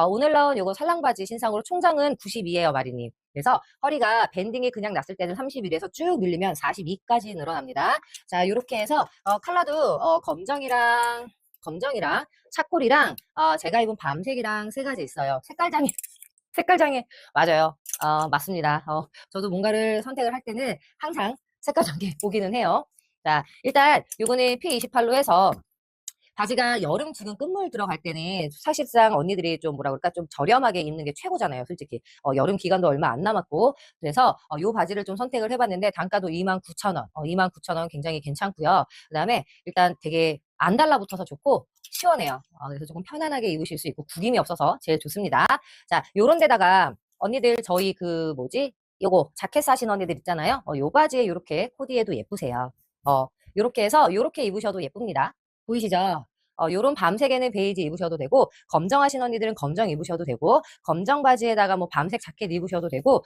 오늘 나온 요거 살랑바지 신상으로 총장은 92예요, 마리님. 그래서 허리가 밴딩이 그냥 났을 때는 31에서 쭉 늘리면 42까지 늘어납니다. 자, 요렇게 해서 컬러도 검정이랑 차콜이랑 제가 입은 밤색이랑 세 가지 있어요. 색깔장애 맞아요. 맞습니다. 저도 뭔가를 선택을 할 때는 항상 색깔장애 보기는 해요. 자, 일단 요거는 P28로 해서 바지가 여름 지금 끝물 들어갈 때는 사실상 언니들이 좀 뭐라 그럴까 좀 저렴하게 입는 게 최고잖아요, 솔직히. 여름 기간도 얼마 안 남았고. 그래서 요 바지를 좀 선택을 해봤는데 단가도 29,000원. 29,000원 굉장히 괜찮고요. 그다음에 일단 되게 안 달라붙어서 좋고 시원해요. 그래서 조금 편안하게 입으실 수 있고 구김이 없어서 제일 좋습니다. 자, 요런 데다가 언니들 저희 그 뭐지? 요거 자켓 사신 언니들 있잖아요. 요 바지에 요렇게 코디해도 예쁘세요. 요렇게 해서 요렇게 입으셔도 예쁩니다. 보이시죠? 요런 밤색에는 베이지 입으셔도 되고, 검정하신 언니들은 검정 입으셔도 되고, 검정 바지에다가 뭐 밤색 자켓 입으셔도 되고,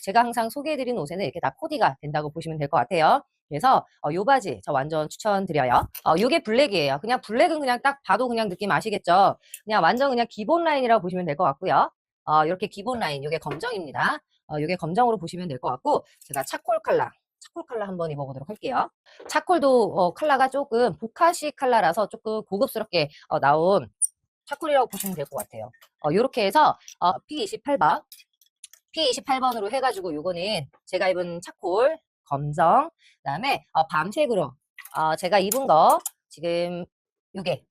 제가 항상 소개해드리는 옷에는 이렇게 다 코디가 된다고 보시면 될 것 같아요. 그래서, 요 바지 저 완전 추천드려요. 요게 블랙이에요. 그냥 블랙은 그냥 딱 봐도 그냥 느낌 아시겠죠? 그냥 완전 그냥 기본 라인이라고 보시면 될 것 같고요. 이렇게 기본 라인, 요게 검정입니다. 요게 검정으로 보시면 될 것 같고, 제가 차콜 컬러 한번 입어보도록 할게요. 차콜도 컬러가 조금 보카시 컬러라서 조금 고급스럽게 나온 차콜이라고 보시면 될 것 같아요. 요렇게 해서 P28번으로 해가지고 요거는 제가 입은 차콜 검정 그다음에 밤색으로 제가 입은 거 지금 요게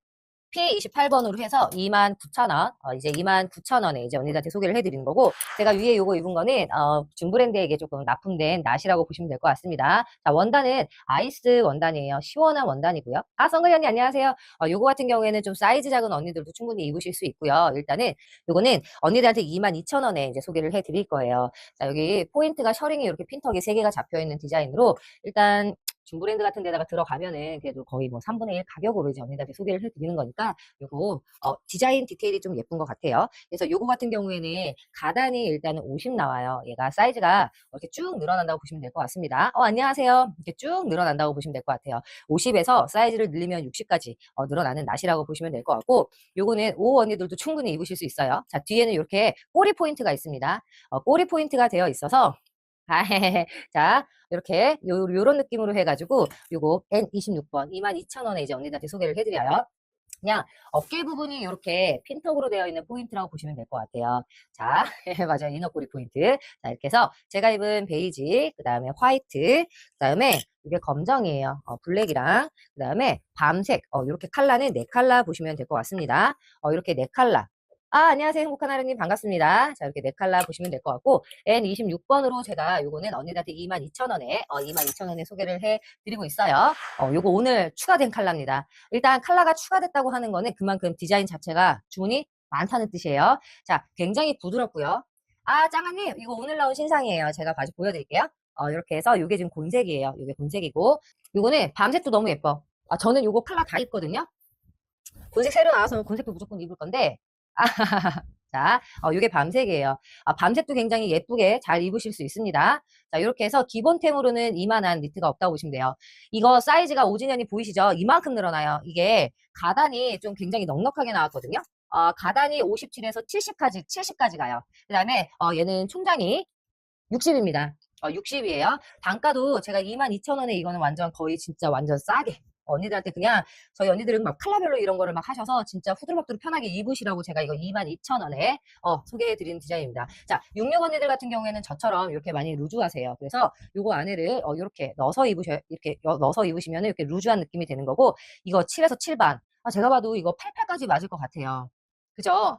P28번으로 해서 29,000원, 이제 29,000원에 이제 언니들한테 소개를 해드리는 거고, 제가 위에 요거 입은 거는, 중브랜드에게 조금 납품된 낫이라고 보시면 될 것 같습니다. 자, 원단은 아이스 원단이에요. 시원한 원단이고요. 성글이 언니 안녕하세요. 요거 같은 경우에는 좀 사이즈 작은 언니들도 충분히 입으실 수 있고요. 일단은 요거는 언니들한테 22,000원에 이제 소개를 해드릴 거예요. 자, 여기 포인트가 셔링이 이렇게 핀턱이 3개가 잡혀있는 디자인으로, 일단 중브랜드 같은 데다가 들어가면은 그래도 거의 뭐 3분의 1 가격으로 이제 언니들한테 소개를 해드리는 거니까 요거 디자인 디테일이 좀 예쁜 것 같아요. 그래서 요거 같은 경우에는 가단이 일단은 50 나와요. 얘가 사이즈가 이렇게 쭉 늘어난다고 보시면 될 것 같습니다. 안녕하세요. 이렇게 쭉 늘어난다고 보시면 될 것 같아요. 50에서 사이즈를 늘리면 60까지 늘어나는 낫이라고 보시면 될 것 같고, 요거는 5 언니들도 충분히 입으실 수 있어요. 자, 뒤에는 이렇게 꼬리 포인트가 있습니다. 꼬리 포인트가 되어 있어서 자, 이렇게 요런 느낌으로 해가지고 요거 N26번 22,000원에 이제 언니들한테 소개를 해드려요. 그냥 어깨 부분이 이렇게 핀턱으로 되어 있는 포인트라고 보시면 될 것 같아요. 자, 맞아요. 이너꼬리 포인트. 자, 이렇게 해서 제가 입은 베이지, 그 다음에 화이트, 그 다음에 이게 검정이에요. 블랙이랑, 그 다음에 밤색, 이렇게 컬러는 4컬러 보시면 될 것 같습니다. 이렇게 4컬러. 안녕하세요. 행복한 하루님 반갑습니다. 자, 이렇게 4컬러 보시면 될 것 같고, N26번으로 제가 요거는 언니들한테 22,000원에 소개를 해 드리고 있어요. 요거 오늘 추가된 컬러입니다. 일단 컬러가 추가됐다고 하는 거는 그만큼 디자인 자체가 주문이 많다는 뜻이에요. 자, 굉장히 부드럽고요. 짱아님, 이거 오늘 나온 신상이에요. 제가 바지 보여드릴게요. 이렇게 해서 이게 지금 곤색이에요. 이게 곤색이고, 요거는 밤색도 너무 예뻐. 저는 요거 컬러 다 입거든요. 곤색 새로 나와서 곤색도 무조건 입을 건데, 자, 요게 밤색이에요. 밤색도 굉장히 예쁘게 잘 입으실 수 있습니다. 자, 이렇게 해서 기본템으로는 이만한 니트가 없다고 보시면 돼요. 이거 사이즈가 5진현이 보이시죠? 이만큼 늘어나요. 이게 가단이 좀 굉장히 넉넉하게 나왔거든요. 가단이 57에서 70까지 가요. 그 다음에 얘는 총장이 60입니다. 60이에요. 단가도 제가 22,000원에 이거는 완전 거의 진짜 완전 싸게. 언니들한테 그냥 저희 언니들은 막 컬러별로 이런 거를 막 하셔서 진짜 후들박들 편하게 입으시라고 제가 이거 22,000원에 소개해드리는 디자인입니다. 자, 66 언니들 같은 경우에는 저처럼 이렇게 많이 루즈하세요. 그래서 요거 안에를 이렇게 넣어서 입으시면 이렇게 루즈한 느낌이 되는 거고, 이거 7에서 7반. 제가 봐도 이거 88까지 맞을 것 같아요. 그죠?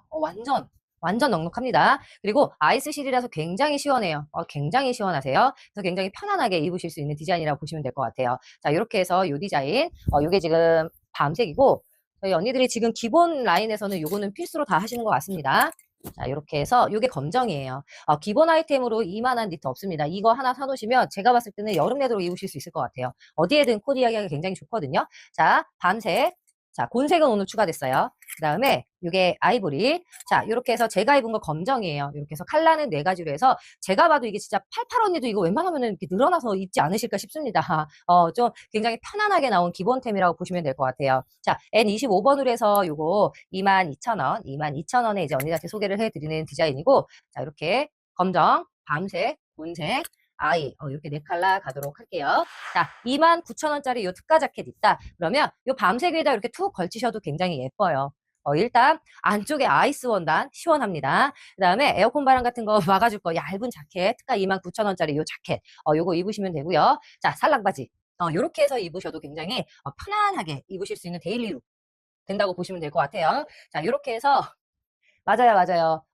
완전 넉넉합니다. 그리고 아이스실이라서 굉장히 시원해요. 굉장히 시원하세요. 그래서 굉장히 편안하게 입으실 수 있는 디자인이라고 보시면 될 것 같아요. 자, 이렇게 해서 이 디자인, 요게 지금 밤색이고, 저희 언니들이 지금 기본 라인에서는 요거는 필수로 다 하시는 것 같습니다. 자, 이렇게 해서 요게 검정이에요. 기본 아이템으로 이만한 니트 없습니다. 이거 하나 사놓으시면 제가 봤을 때는 여름 내도록 입으실 수 있을 것 같아요. 어디에든 코디하기가 굉장히 좋거든요. 자, 밤색. 자, 곤색은 오늘 추가됐어요. 그 다음에 이게 아이보리. 자, 이렇게 해서 제가 입은 거 검정이에요. 이렇게 해서 컬러는 4가지로 해서 제가 봐도 이게 진짜 88 언니도 이거 웬만하면 이렇게 늘어나서 입지 않으실까 싶습니다. 좀 굉장히 편안하게 나온 기본템이라고 보시면 될 것 같아요. 자, N25번으로 해서 요거 22,000원, 22,000원에 이제 언니한테 소개를 해드리는 디자인이고, 자, 이렇게 검정, 밤색, 곤색, 아이, 이렇게 4컬러 가도록 할게요. 자, 29,000원짜리 요 특가 자켓 있다. 그러면 요 밤색 위에다 이렇게 툭 걸치셔도 굉장히 예뻐요. 일단 안쪽에 아이스 원단 시원합니다. 그 다음에 에어컨 바람 같은 거 막아줄 거 얇은 자켓, 특가 29,000원짜리 요 자켓, 요거 입으시면 되고요. 자, 살랑바지. 요렇게 해서 입으셔도 굉장히 편안하게 입으실 수 있는 데일리룩 된다고 보시면 될 것 같아요. 자, 요렇게 해서 맞아요, 맞아요.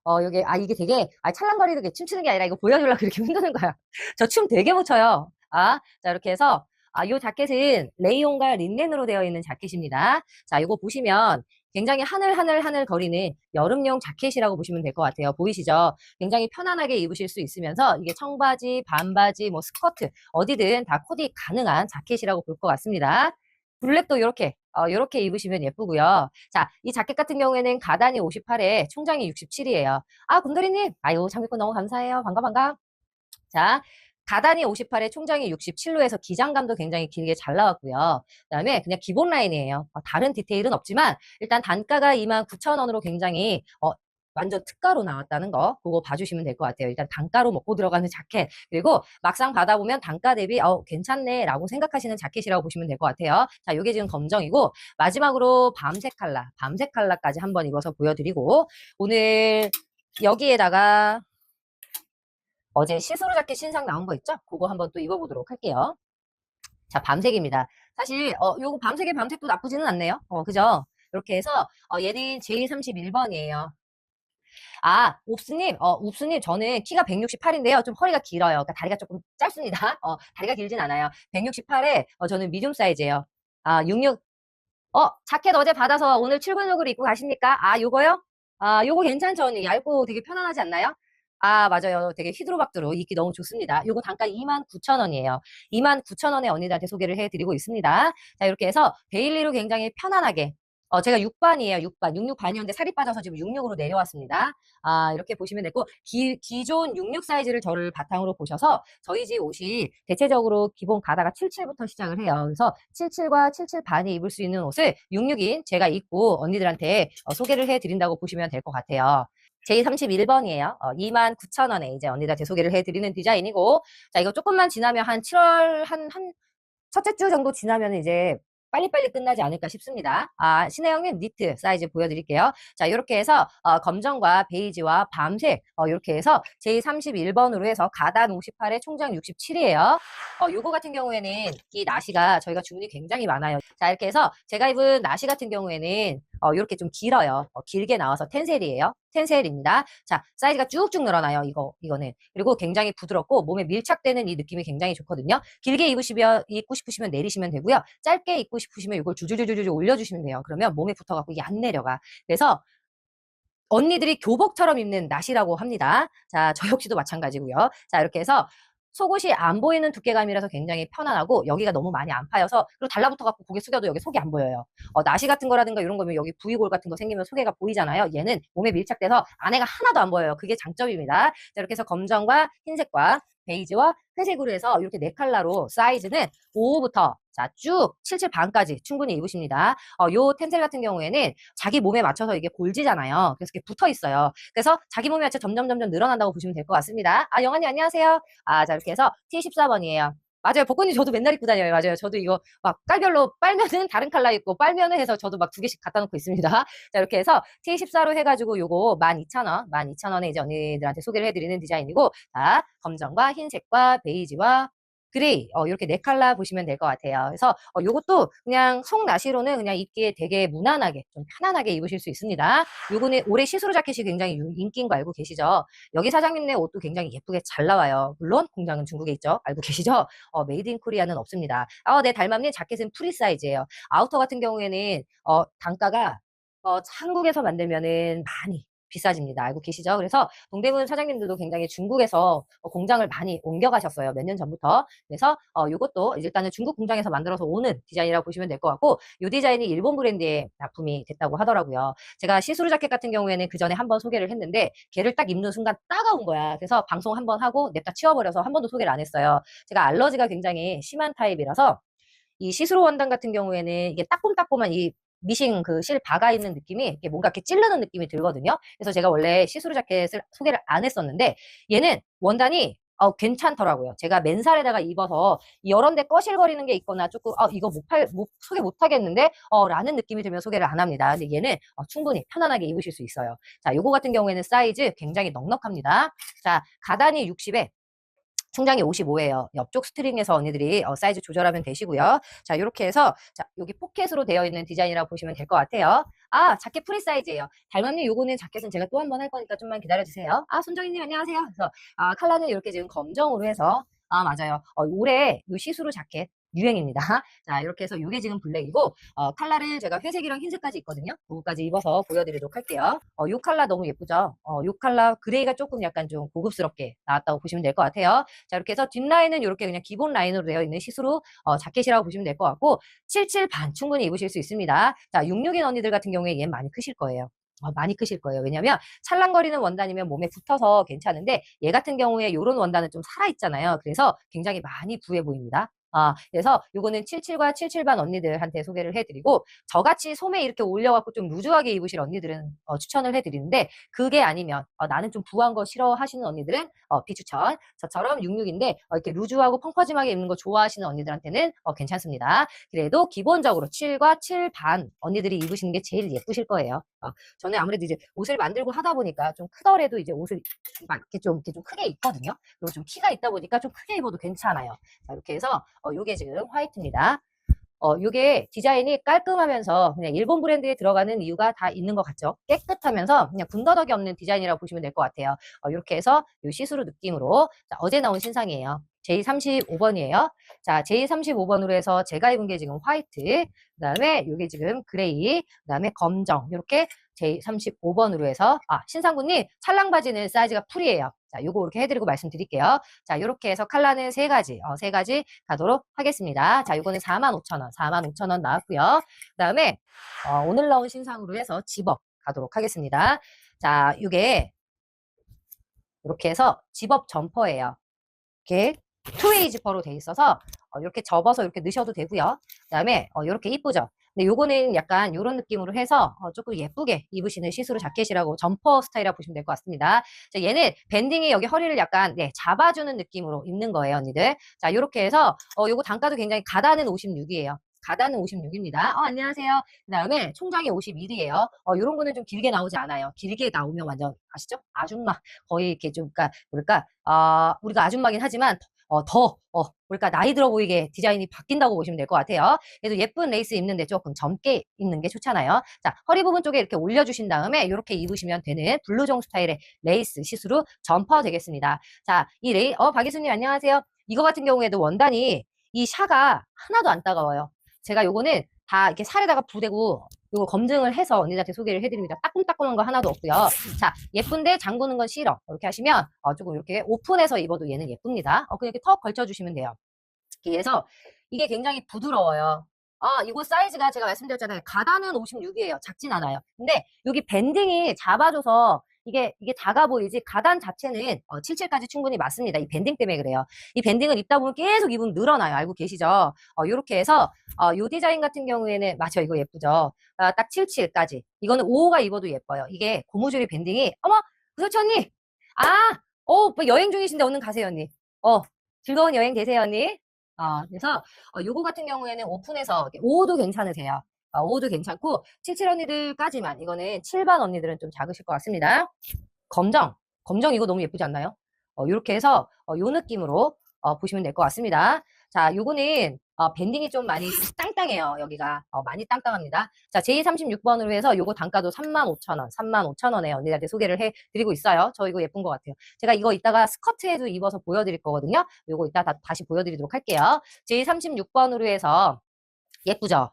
이게 되게, 찰랑거리게 춤추는 게 아니라 이거 보여주려고 이렇게 흔드는 거야. 저 춤 되게 못 춰요. 자, 이렇게 해서, 요 자켓은 레이온과 린넨으로 되어 있는 자켓입니다. 자, 이거 보시면 굉장히 하늘하늘 거리는 여름용 자켓이라고 보시면 될 것 같아요. 보이시죠? 굉장히 편안하게 입으실 수 있으면서 이게 청바지, 반바지, 뭐 스커트, 어디든 다 코디 가능한 자켓이라고 볼 것 같습니다. 블랙도 이렇게 입으시면 예쁘고요. 자, 이 자켓 같은 경우에는 가단이 58에 총장이 67이에요. 곰돌이님, 아유, 장비권 너무 감사해요. 반가. 자, 가단이 58에 총장이 67로 해서 기장감도 굉장히 길게 잘 나왔고요. 그다음에 그냥 기본 라인이에요. 다른 디테일은 없지만 일단 단가가 29,000원으로 굉장히 완전 특가로 나왔다는 거 그거 봐주시면 될 것 같아요. 일단 단가로 먹고 들어가는 자켓 그리고 막상 받아보면 단가 대비 괜찮네 라고 생각하시는 자켓이라고 보시면 될 것 같아요. 자, 요게 지금 검정이고 마지막으로 밤색 컬러까지 한번 입어서 보여드리고 오늘 여기에다가 어제 시스루 자켓 신상 나온 거 있죠? 그거 한번 또 입어보도록 할게요. 자, 밤색입니다. 사실 요거 밤색의 밤색도 나쁘지는 않네요. 그죠? 이렇게 해서 얘는 J31번이에요. 옵스님, 저는 키가 168인데요. 좀 허리가 길어요. 그러니까 다리가 조금 짧습니다. 다리가 길진 않아요. 168에 저는 미디움 사이즈예요. 66, 자켓 어제 받아서 오늘 출근룩으로 입고 가십니까? 요거요? 요거 괜찮죠, 언니? 얇고 되게 편안하지 않나요? 맞아요. 되게 휘두루박두루 입기 너무 좋습니다. 요거 단가 29,000원이에요. 29,000원에 언니들한테 소개를 해드리고 있습니다. 자, 이렇게 해서 데일리로 굉장히 편안하게 제가 6반이에요. 6반. 66반이었는데 살이 빠져서 지금 66으로 내려왔습니다. 이렇게 보시면 되고 기존 66 사이즈를 저를 바탕으로 보셔서 저희 집 옷이 대체적으로 기본 가다가 77부터 시작을 해요. 그래서 77과 77반이 입을 수 있는 옷을 66인 제가 입고 언니들한테 소개를 해드린다고 보시면 될 것 같아요. J31번이에요. 29,000원에 이제 언니들한테 소개를 해드리는 디자인이고, 자, 이거 조금만 지나면 한 7월, 첫째 주 정도 지나면 이제 빨리빨리 끝나지 않을까 싶습니다. 신혜영님 니트 사이즈 보여드릴게요. 자, 이렇게 해서 검정과 베이지와 밤색 이렇게 해서 J31번으로 해서 가단 58에 총장 67이에요. 요거 같은 경우에는 이 나시가 저희가 주문이 굉장히 많아요. 자, 이렇게 해서 제가 입은 나시 같은 경우에는 이렇게 좀 길어요. 길게 나와서 텐셀이에요. 텐셀입니다. 자, 사이즈가 쭉쭉 늘어나요. 이거는. 그리고 굉장히 부드럽고 몸에 밀착되는 이 느낌이 굉장히 좋거든요. 길게 입고 싶으시면 내리시면 되고요. 짧게 입고 싶으시면 이걸 줄줄줄줄 올려주시면 돼요. 그러면 몸에 붙어갖고 이게 안 내려가. 그래서 언니들이 교복처럼 입는 나시라고 합니다. 자, 저 역시도 마찬가지고요. 자, 이렇게 해서 속옷이 안 보이는 두께감이라서 굉장히 편안하고 여기가 너무 많이 안 파여서 그리고 달라붙어갖고 고개 숙여도 여기 속이 안 보여요. 나시 같은 거라든가 이런 거면 여기 V골 같은 거 생기면 소개가 보이잖아요. 얘는 몸에 밀착돼서 안에가 하나도 안 보여요. 그게 장점입니다. 자, 이렇게 해서 검정과 흰색과 베이지와 회색으로 해서 이렇게 4컬러로 사이즈는 5호부터 자, 쭉 77 반까지 충분히 입으십니다. 요 텐셀 같은 경우에는 자기 몸에 맞춰서 이게 골지잖아요. 그래서 이렇게 붙어 있어요. 그래서 자기 몸에 맞춰 점점 늘어난다고 보시면 될 것 같습니다. 영아님 안녕하세요. 자, 이렇게 해서 T14번이에요. 맞아요. 복권님 저도 맨날 입고 다녀요. 맞아요. 저도 이거 막 깔별로 빨면은 다른 컬러 있고 빨면은 해서 저도 막 2개씩 갖다 놓고 있습니다. 자, 이렇게 해서 T14로 해가지고 요거 12,000원, 12,000원에 이제 언니들한테 소개를 해드리는 디자인이고, 자, 검정과 흰색과 베이지와 그레이, 이렇게 4컬러 보시면 될 것 같아요. 그래서, 요것도 그냥 속나시로는 그냥 입기에 되게 무난하게, 좀 편안하게 입으실 수 있습니다. 요거는 올해 시스루 자켓이 굉장히 인기인 거 알고 계시죠? 여기 사장님네 옷도 굉장히 예쁘게 잘 나와요. 물론 공장은 중국에 있죠. 알고 계시죠? 메이드 인 코리아는 없습니다. 네, 달맘님 자켓은 프리 사이즈예요. 아우터 같은 경우에는, 단가가, 한국에서 만들면은 많이 비싸집니다. 알고 계시죠? 그래서 동대문 사장님들도 굉장히 중국에서 공장을 많이 옮겨가셨어요. 몇 년 전부터. 그래서 이것도 일단은 중국 공장에서 만들어서 오는 디자인이라고 보시면 될 것 같고 이 디자인이 일본 브랜드의 납품이 됐다고 하더라고요. 제가 시스루 자켓 같은 경우에는 그 전에 한번 소개를 했는데 걔를 딱 입는 순간 따가운 거야. 그래서 방송 한번 하고 냅다 치워버려서 한 번도 소개를 안 했어요. 제가 알러지가 굉장히 심한 타입이라서 이 시스루 원단 같은 경우에는 이게 따끔따끔한 이 미싱 그 실 박아 있는 느낌이 이게 뭔가 이렇게 찌르는 느낌이 들거든요. 그래서 제가 원래 시스루 자켓을 소개를 안 했었는데 얘는 원단이 괜찮더라고요. 제가 맨살에다가 입어서 여러 데 꺼실거리는 게 있거나 조금 이거 소개 못 하겠는데 라는 느낌이 들면 소개를 안 합니다. 근데 얘는 충분히 편안하게 입으실 수 있어요. 자, 요거 같은 경우에는 사이즈 굉장히 넉넉합니다. 자, 가단이 60에 총장이 55예요. 옆쪽 스트링에서 언니들이 사이즈 조절하면 되시고요. 자, 이렇게 해서 자, 여기 포켓으로 되어 있는 디자인이라고 보시면 될 것 같아요. 아, 자켓 프리 사이즈예요. 달맘님 요거는 자켓은 제가 또 한 번 할 거니까 좀만 기다려주세요. 아, 손정희님 안녕하세요. 그래서 컬러는 이렇게 지금 검정으로 해서 맞아요. 올해 요 시스루 자켓 유행입니다. 자, 이렇게 해서 이게 지금 블랙이고 컬러를 제가 회색이랑 흰색까지 있거든요. 그거까지 입어서 보여드리도록 할게요. 요 컬러 너무 예쁘죠? 요 컬러 그레이가 조금 약간 좀 고급스럽게 나왔다고 보시면 될 것 같아요. 자, 이렇게 해서 뒷라인은 이렇게 그냥 기본 라인으로 되어 있는 시스루 자켓이라고 보시면 될 것 같고 77 반 충분히 입으실 수 있습니다. 자, 66인 언니들 같은 경우에 얘는 많이 크실 거예요. 많이 크실 거예요. 왜냐면 찰랑거리는 원단이면 몸에 붙어서 괜찮은데 얘 같은 경우에 이런 원단은 좀 살아있잖아요. 그래서 굉장히 많이 부해 보입니다. 그래서 요거는 77과 77반 언니들한테 소개를 해드리고 저같이 소매 이렇게 올려갖고 좀 루즈하게 입으실 언니들은 추천을 해드리는데 그게 아니면 나는 좀 부한 거 싫어하시는 언니들은 비추천. 저처럼 66인데 이렇게 루즈하고 펑퍼짐하게 입는 거 좋아하시는 언니들한테는 괜찮습니다. 그래도 기본적으로 7과 7반 언니들이 입으시는 게 제일 예쁘실 거예요. 저는 아무래도 이제 옷을 만들고 하다 보니까 좀 크더라도 이제 옷을 막 이렇게 좀 크게 입거든요. 그리고 좀 키가 있다 보니까 좀 크게 입어도 괜찮아요. 자, 이렇게 해서 요게 지금 화이트입니다. 요게 디자인이 깔끔하면서 그냥 일본 브랜드에 들어가는 이유가 다 있는 것 같죠. 깨끗하면서 그냥 군더더기 없는 디자인이라고 보시면 될 것 같아요. 이렇게 해서 요 시스루 느낌으로 자, 어제 나온 신상이에요. J35번이에요. 자, J35번으로 해서 제가 입은 게 지금 화이트, 그 다음에 요게 지금 그레이, 그 다음에 검정 이렇게 J35번으로 해서 신상군님 찰랑 바지는 사이즈가 풀이에요. 자, 요거 이렇게 해드리고 말씀드릴게요. 자, 요렇게 해서 컬러는 세 가지 가도록 하겠습니다. 자, 요거는 45,000원, 45,000원 나왔고요. 그 다음에 오늘 나온 신상으로 해서 집업 가도록 하겠습니다. 자, 요게 이렇게 해서 집업 점퍼예요. 이렇게 투웨이 지퍼로 돼 있어서 이렇게 접어서 이렇게 넣으셔도 되고요. 그 다음에 이렇게 이쁘죠. 근데 요거는 약간 이런 느낌으로 해서 조금 예쁘게 입으시는 시스루 자켓이라고 점퍼 스타일이라고 보시면 될 것 같습니다. 자, 얘는 밴딩이 여기 허리를 약간 잡아주는 느낌으로 입는 거예요, 언니들. 자, 요렇게 해서 요거 단가도 굉장히 가다는 56이에요. 가다는 56입니다. 안녕하세요. 그 다음에 총장이 51이에요. 요런 거는 좀 길게 나오지 않아요. 길게 나오면 완전 아시죠? 아줌마 거의 이렇게 좀 그러니까 뭐랄까 우리가 아줌마긴 하지만 뭐랄까 나이 들어 보이게 디자인이 바뀐다고 보시면 될 것 같아요. 그래서 예쁜 레이스 입는데 조금 젊게 입는 게 좋잖아요. 자, 허리 부분 쪽에 이렇게 올려주신 다음에 이렇게 입으시면 되는 블루종 스타일의 레이스 시스루 점퍼 되겠습니다. 자, 박예수님 안녕하세요. 이거 같은 경우에도 원단이 이 샤가 하나도 안 따가워요. 제가 요거는 다 이렇게 살에다가 부대고 요거 검증을 해서 언니들한테 소개를 해드립니다. 따끔따끔한 거 하나도 없고요. 자, 예쁜데 잠그는 건 싫어. 이렇게 하시면 조금 이렇게 오픈해서 입어도 얘는 예쁩니다. 그냥 이렇게 턱 걸쳐주시면 돼요. 그래서 이게 굉장히 부드러워요. 이거 사이즈가 제가 말씀드렸잖아요. 가다는 56이에요. 작진 않아요. 근데 여기 밴딩이 잡아줘서 이게 작아 보이지 가단 자체는 77까지 충분히 맞습니다. 이 밴딩 때문에 그래요. 이 밴딩을 입다 보면 계속 입으면 늘어나요. 알고 계시죠? 이렇게 해서 요 디자인 같은 경우에는 맞아요. 이거 예쁘죠? 딱 77까지. 이거는 55가 입어도 예뻐요. 이게 고무줄이 밴딩이 어머! 그렇죠 언니? 뭐 여행 중이신데 얼른 가세요 언니. 즐거운 여행 되세요 언니. 그래서 요거 같은 경우에는 오픈해서 5호도 괜찮으세요. 5호도 괜찮고 77 언니들까지만 이거는 7반 언니들은 좀 작으실 것 같습니다. 검정 이거 너무 예쁘지 않나요? 요렇게 해서 요 느낌으로 보시면 될 것 같습니다. 자, 요거는 밴딩이 좀 많이 땅땅해요. 여기가 많이 땅땅합니다. 자, J36번으로 해서 요거 단가도 35,000원, 35,000원에 언니들한테 소개를 해드리고 있어요. 저 이거 예쁜 것 같아요. 제가 이거 이따가 스커트에도 입어서 보여드릴 거거든요. 요거 이따 다시 보여드리도록 할게요. J36번으로 해서 예쁘죠?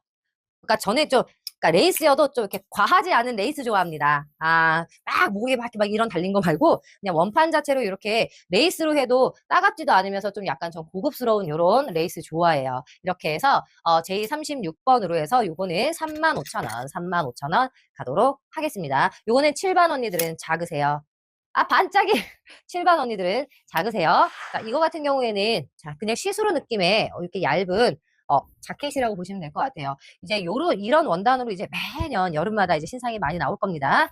그러니까 전에 좀 그러니까 레이스여도 좀 이렇게 과하지 않은 레이스 좋아합니다. 막 목에 막 이런 달린 거 말고 그냥 원판 자체로 이렇게 레이스로 해도 따갑지도 않으면서 좀 약간 좀 고급스러운 이런 레이스 좋아해요. 이렇게 해서 J36번으로 해서 요거는 35,000원, 35,000원 가도록 하겠습니다. 요거는 7반 언니들은 작으세요. 반짝이 7반 언니들은 작으세요. 자, 이거 같은 경우에는 자, 그냥 시스루 느낌의 이렇게 얇은 자켓이라고 보시면 될 것 같아요. 이제 이런 원단으로 이제 매년 여름마다 이제 신상이 많이 나올 겁니다.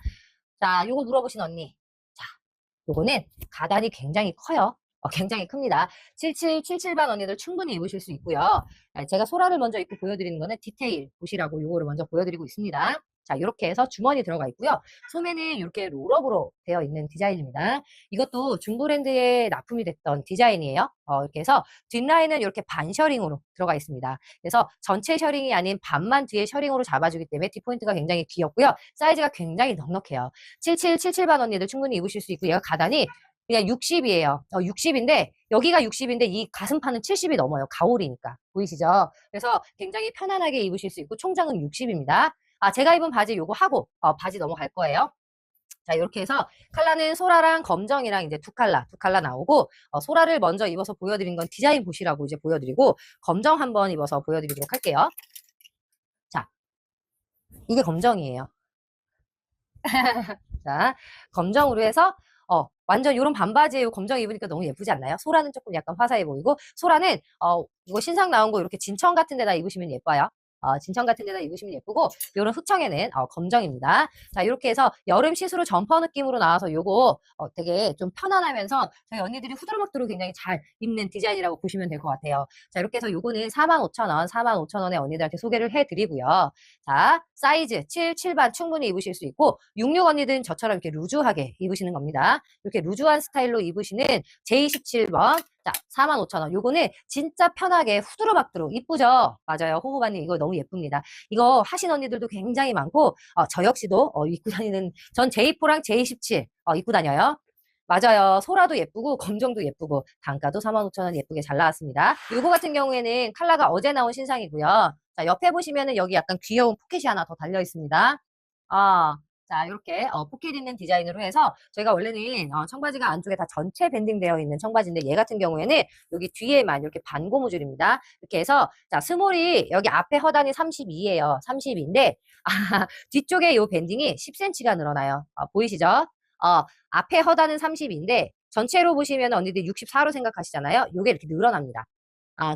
자, 요거 물어보신 언니. 자, 요거는 가단이 굉장히 커요. 굉장히 큽니다. 7777반 언니들 충분히 입으실 수 있고요. 제가 소라를 먼저 입고 보여드리는 거는 디테일 보시라고 요거를 먼저 보여드리고 있습니다. 자, 이렇게 해서 주머니 들어가 있고요. 소매는 이렇게 롤업으로 되어 있는 디자인입니다. 이것도 중고랜드에 납품이 됐던 디자인이에요. 이렇게 해서 뒷라인은 이렇게 반 셔링으로 들어가 있습니다. 그래서 전체 셔링이 아닌 반만 뒤에 셔링으로 잡아주기 때문에 뒷포인트가 굉장히 귀엽고요. 사이즈가 굉장히 넉넉해요. 7777반 언니들 충분히 입으실 수 있고 얘가 가단이 그냥 60이에요. 60인데 여기가 60인데 이 가슴판은 70이 넘어요. 가오리니까. 보이시죠? 그래서 굉장히 편안하게 입으실 수 있고 총장은 60입니다. 제가 입은 바지 요거 하고 바지 넘어갈 거예요. 자, 이렇게 해서 컬러는 소라랑 검정이랑 이제 두 칼라 나오고 소라를 먼저 입어서 보여드린 건 디자인 보시라고 이제 보여드리고 검정 한번 입어서 보여드리도록 할게요. 자, 이게 검정이에요. 자, 검정으로 해서 완전 이런 반바지에 검정 입으니까 너무 예쁘지 않나요? 소라는 조금 약간 화사해 보이고 소라는 이거 신상 나온 거 이렇게 진청 같은 데다 입으시면 예뻐요. 진청 같은 데다 입으시면 예쁘고 요런 흑청에는 검정입니다. 자, 이렇게 해서 여름 시스루 점퍼 느낌으로 나와서 요거 되게 좀 편안하면서 저희 언니들이 후드르먹드로 굉장히 잘 입는 디자인이라고 보시면 될 것 같아요. 자, 이렇게 해서 요거는 45,000원, 45,000원에 언니들한테 소개를 해드리고요. 자, 사이즈 7반 충분히 입으실 수 있고 66 언니들은 저처럼 이렇게 루즈하게 입으시는 겁니다. 이렇게 루즈한 스타일로 입으시는 J27번 자, 45,000원. 요거는 진짜 편하게 후드르박드로 이쁘죠? 맞아요. 호호바님 이거 너무 예쁩니다. 이거 하신 언니들도 굉장히 많고 저 역시도 입고 다니는 전 J4랑 J17 입고 다녀요. 맞아요. 소라도 예쁘고 검정도 예쁘고 단가도 45,000원 예쁘게 잘 나왔습니다. 요거 같은 경우에는 컬러가 어제 나온 신상이고요. 자, 옆에 보시면은 여기 약간 귀여운 포켓이 하나 더 달려 있습니다. 자, 이렇게 포켓 있는 디자인으로 해서 저희가 원래는 청바지가 안쪽에 다 전체 밴딩 되어 있는 청바지인데 얘 같은 경우에는 여기 뒤에만 이렇게 반고무줄입니다. 이렇게 해서 자, 스몰이 여기 앞에 허단이 32예요. 32인데 뒤쪽에 이 밴딩이 10cm가 늘어나요. 보이시죠? 앞에 허단은 30인데 전체로 보시면 언니들 64로 생각하시잖아요. 요게 이렇게 늘어납니다.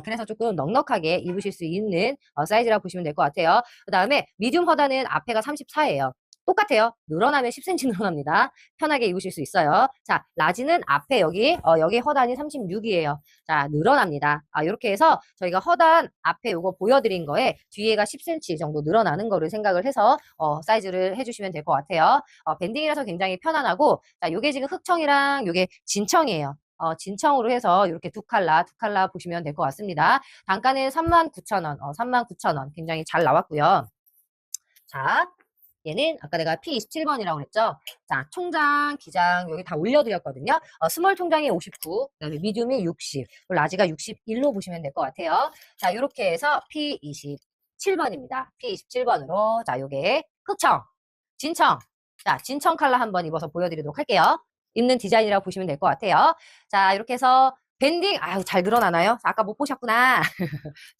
그래서 조금 넉넉하게 입으실 수 있는 사이즈라고 보시면 될 것 같아요. 그 다음에 미디움 허다는 앞에가 34예요. 똑같아요. 늘어나면 10cm 늘어납니다. 편하게 입으실 수 있어요. 자, 라지는 앞에 여기 허단이 36이에요. 자, 늘어납니다. 이렇게 해서 저희가 허단 앞에 요거 보여드린 거에 뒤에가 10cm 정도 늘어나는 거를 생각을 해서 사이즈를 해주시면 될 것 같아요. 밴딩이라서 굉장히 편안하고 자, 요게 지금 흑청이랑 요게 진청이에요. 진청으로 해서 이렇게 두 칼라 보시면 될 것 같습니다. 단가는 39,000원, 39,000원. 굉장히 잘 나왔고요. 자, 얘는 아까 내가 P27번이라고 그랬죠? 자, 총장, 기장 여기 다 올려드렸거든요. 스몰 총장이 59, 그다음에 미디움이 60, 라지가 61로 보시면 될 것 같아요. 자, 이렇게 해서 P27번입니다. P27번으로 자, 요게 흑청, 진청. 자, 진청 컬러 한번 입어서 보여드리도록 할게요. 입는 디자인이라고 보시면 될 것 같아요. 자, 이렇게 해서 밴딩, 잘 늘어나나요? 아까 못 보셨구나.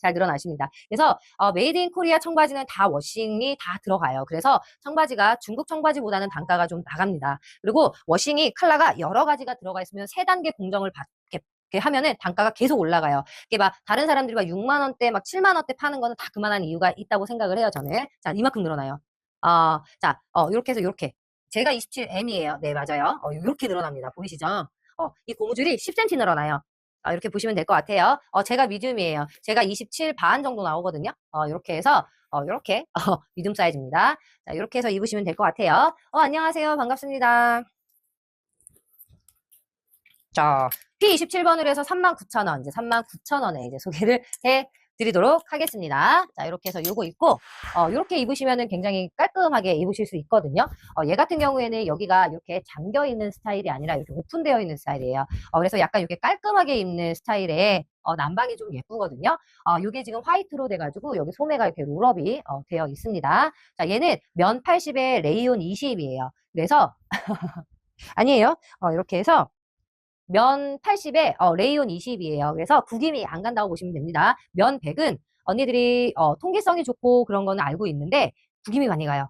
잘 늘어나십니다. 그래서 메이드 인 코리아 청바지는 다 워싱이 다 들어가요. 그래서 청바지가 중국 청바지보다는 단가가 좀 나갑니다. 그리고 워싱이 컬러가 여러 가지가 들어가 있으면 3단계 공정을 이렇게 하면은 단가가 계속 올라가요. 이게 막 다른 사람들이 막 6만 원대, 막 7만 원대 파는 거는 다 그만한 이유가 있다고 생각을 해요, 저는. 자, 이만큼 늘어나요. 자, 이렇게 해서 이렇게. 제가 27M이에요. 네, 맞아요. 이렇게 늘어납니다. 보이시죠? 이 고무줄이 10cm 늘어나요. 이렇게 보시면 될 것 같아요. 제가 미디움이에요. 제가 27 반 정도 나오거든요. 이렇게 해서 이렇게 미디움 사이즈입니다. 자, 이렇게 해서 입으시면 될 것 같아요. 안녕하세요. 반갑습니다. 자, P27번으로 해서 39,000원, 이제 39,000원에 이제 소개를 해 드리도록 하겠습니다. 자, 이렇게 해서 요거 입고, 이렇게 입으시면은 굉장히 깔끔하게 입으실 수 있거든요. 얘 같은 경우에는 여기가 이렇게 잠겨 있는 스타일이 아니라 이렇게 오픈되어 있는 스타일이에요. 그래서 약간 이렇게 깔끔하게 입는 스타일의 남방이 좀 예쁘거든요. 요게 지금 화이트로 돼가지고 여기 소매가 이렇게 롤업이 되어 있습니다. 자, 얘는 면 80에 레이온 20이에요. 그래서 아니에요. 이렇게 해서 면 80에 레이온 20이에요. 그래서 구김이 안 간다고 보시면 됩니다. 면 100은 언니들이 통기성이 좋고 그런 거는 알고 있는데 구김이 많이 가요.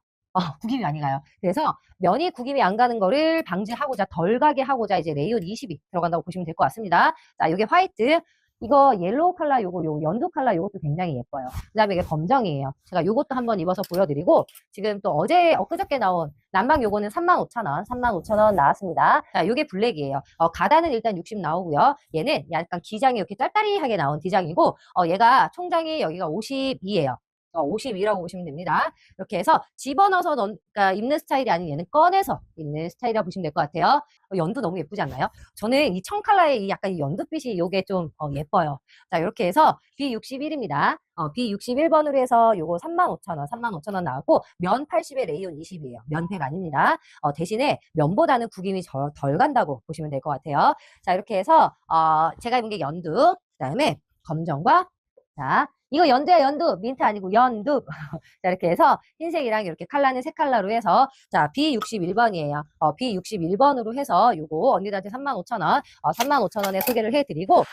구김이 많이 가요. 그래서 면이 구김이 안 가는 거를 방지하고자 덜 가게 하고자 이제 레이온 20이 들어간다고 보시면 될 것 같습니다. 자, 이게 화이트. 이거 옐로우 컬러 요 연두 컬러 요것도 굉장히 예뻐요. 그다음에 이게 검정이에요. 제가 요것도 한번 입어서 보여드리고 지금 또 엊그저께 나온 난방 요거는 35,000원, 35,000원 나왔습니다. 자, 요게 블랙이에요. 가다는 일단 60 나오고요. 얘는 약간 기장이 이렇게 짤짤이하게 나온 디장이고, 얘가 총장이 여기가 52예요. 52라고 보시면 됩니다. 이렇게 해서 집어넣어서 그러니까 입는 스타일이 아닌 얘는 꺼내서 입는 스타일이라고 보시면 될 것 같아요. 연두 너무 예쁘지 않나요? 저는 이 청칼라의 이 약간 이 연두빛이 요게 좀 예뻐요. 자, 이렇게 해서 B61입니다. B61번으로 해서 요거 35,000원, 35,000원 나왔고 면 80에 레이온 20이에요. 면 100 아닙니다. 대신에 면보다는 구김이 덜 간다고 보시면 될 것 같아요. 자, 이렇게 해서 제가 입은 게 연두, 그다음에 검정과 자, 이거 연두야, 연두. 민트 아니고 연두. 자, 이렇게 해서 흰색이랑 이렇게 컬러는 세 컬러로 해서 자, B61번이에요. B61번으로 해서 요거 언니들한테 35,000원, 35,000원에 소개를 해드리고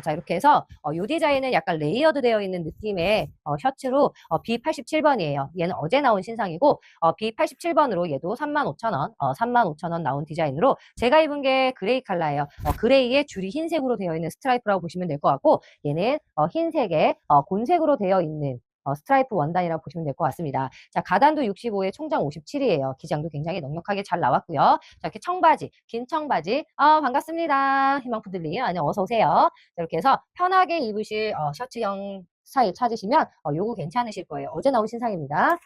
자, 이렇게 해서 요 디자인은 약간 레이어드 되어 있는 느낌의 셔츠로 B87번이에요. 얘는 어제 나온 신상이고 B87번으로 얘도 35,000원, 35,000원 나온 디자인으로 제가 입은 게 그레이 컬러예요. 그레이에 줄이 흰색으로 되어 있는 스트라이프라고 보시면 될 것 같고 얘는 흰색에 곤색으로 되어 있는 스트라이프 원단이라고 보시면 될 것 같습니다. 자, 가단도 65에 총장 57이에요. 기장도 굉장히 넉넉하게 잘 나왔고요. 자, 이렇게 청바지, 긴 청바지. 반갑습니다. 희망푸들님. 아니, 어서오세요. 자, 이렇게 해서 편하게 입으실 셔츠형 스타일 찾으시면 요거 괜찮으실 거예요. 어제 나온 신상입니다.